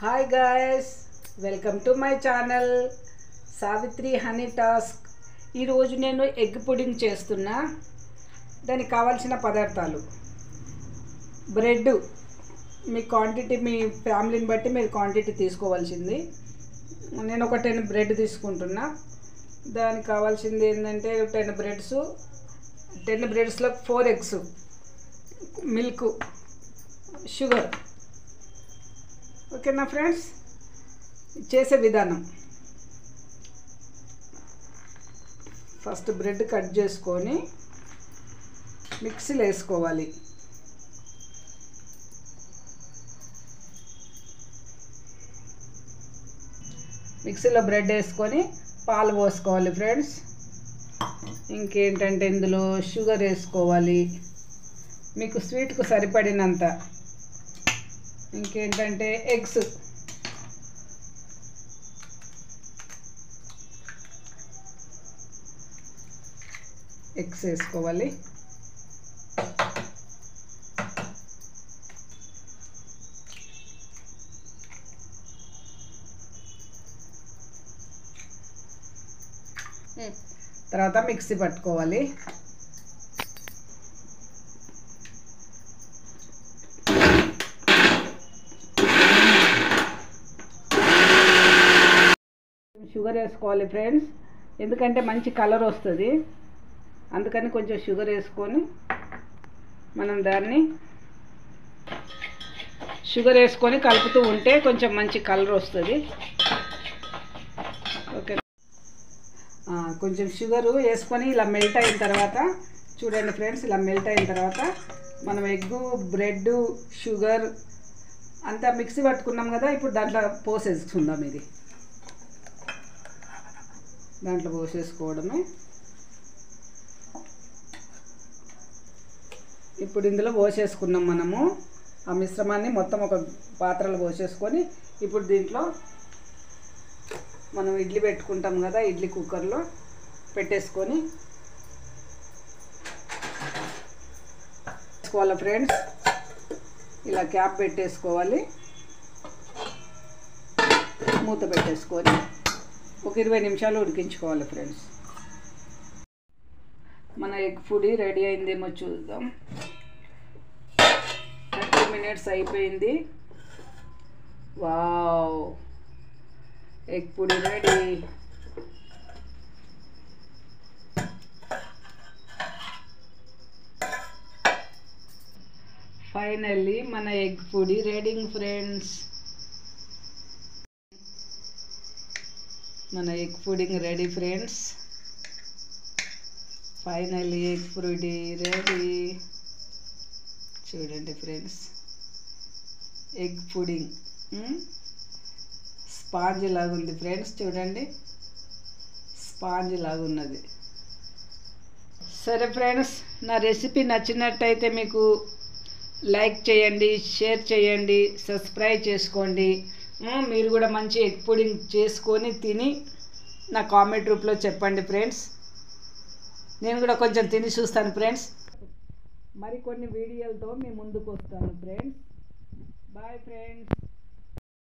Hi guys, welcome to my channel Savitri honey task. ఈరోజు నేను egg pudding చేస్తున్నా. దానికి కావాల్సిన పదార్థాలు: బ్రెడ్, మీ క్వాంటిటీ, మీ ఫ్యామిలీని బట్టి మీరు క్వాంటిటీ తీసుకోవాల్సింది. నేను ఒక 10 బ్రెడ్ తీసుకుంటున్నా. దానికి కావాల్సింది ఏంటంటే 10 బ్రెడ్స్లో 4 ఎగ్స్, మిల్క్, షుగర్. ఓకేనా ఫ్రెండ్స్? చేసే విధానం: ఫస్ట్ బ్రెడ్ కట్ చేసుకొని మిక్సీలో వేసుకోవాలి. మిక్సీలో బ్రెడ్ వేసుకొని పాలు పోసుకోవాలి ఫ్రెండ్స్. ఇంకేంటంటే ఇందులో షుగర్ వేసుకోవాలి, మీకు స్వీట్కు సరిపడినంత. ఇంకేంటంటే ఎగ్స్, వేసుకోవాలి. తర్వాత మిక్సీ పట్టుకోవాలి. షుగర్ వేసుకోవాలి ఫ్రెండ్స్, ఎందుకంటే మంచి కలర్ వస్తుంది. అందుకని కొంచెం షుగర్ వేసుకొని మనం దాన్ని కలుపుతూ ఉంటే కొంచెం మంచి కలర్ వస్తుంది. ఓకే, కొంచెం షుగరు వేసుకొని ఇలా మెల్ట్ అయిన తర్వాత చూడండి ఫ్రెండ్స్, ఇలా మెల్ట్ అయిన తర్వాత మనం ఎగ్గు, బ్రెడ్, షుగర్ అంతా మిక్సీ పట్టుకున్నాం కదా. ఇప్పుడు దాంట్లో పోసేసుకుందాం. దాంట్లో పోసేసుకోవడమే. ఇప్పుడు ఇందులో పోసేసుకున్నాం మనము ఆ మిశ్రమాన్ని మొత్తం ఒక పాత్రలో పోసేసుకొని, ఇప్పుడు దీంట్లో మనం ఇడ్లీ పెట్టుకుంటాం కదా, ఇడ్లీ కుక్కర్లో పెట్టేసుకొని వేసుకోవాలి ఫ్రెండ్స్. ఇలా క్యాప్ పెట్టేసుకోవాలి, మూత పెట్టేసుకొని ఒక 20 నిమిషాలు ఉడికించుకోవాలి ఫ్రెండ్స్. మన ఎగ్ పొడి రెడీ అయిందేమో చూద్దాం. 30 మినిట్స్ అయిపోయింది. వావ్, ఎగ్ పొడి రెడీ. ఫైనల్లీ మన ఎగ్ పొడి రెడీ ఫ్రెండ్స్. మన egg pudding ready friends. Finally egg పొడి రెడీ. చూడండి ఫ్రెండ్స్, ఎగ్ పుడింగ్ స్పాంజ్ లాగా ఉంది ఫ్రెండ్స్. చూడండి, స్పాంజ్ లాగా ఉన్నది. సరే ఫ్రెండ్స్, నా రెసిపీ నచ్చినట్టయితే మీకు లైక్ చేయండి, షేర్ చేయండి, సబ్స్క్రైబ్ చేసుకోండి. మీరు కూడా మంచి ఎగ్ పుడింగ్ చేసుకొని తిని నా కామెంట్ రూపంలో చెప్పండి ఫ్రెండ్స్. నేను కూడా కొంచెం తిని చూస్తాను ఫ్రెండ్స్. మరికొన్ని వీడియోలతో మీ ముందుకు వస్తాను ఫ్రెండ్స్. Bye friends.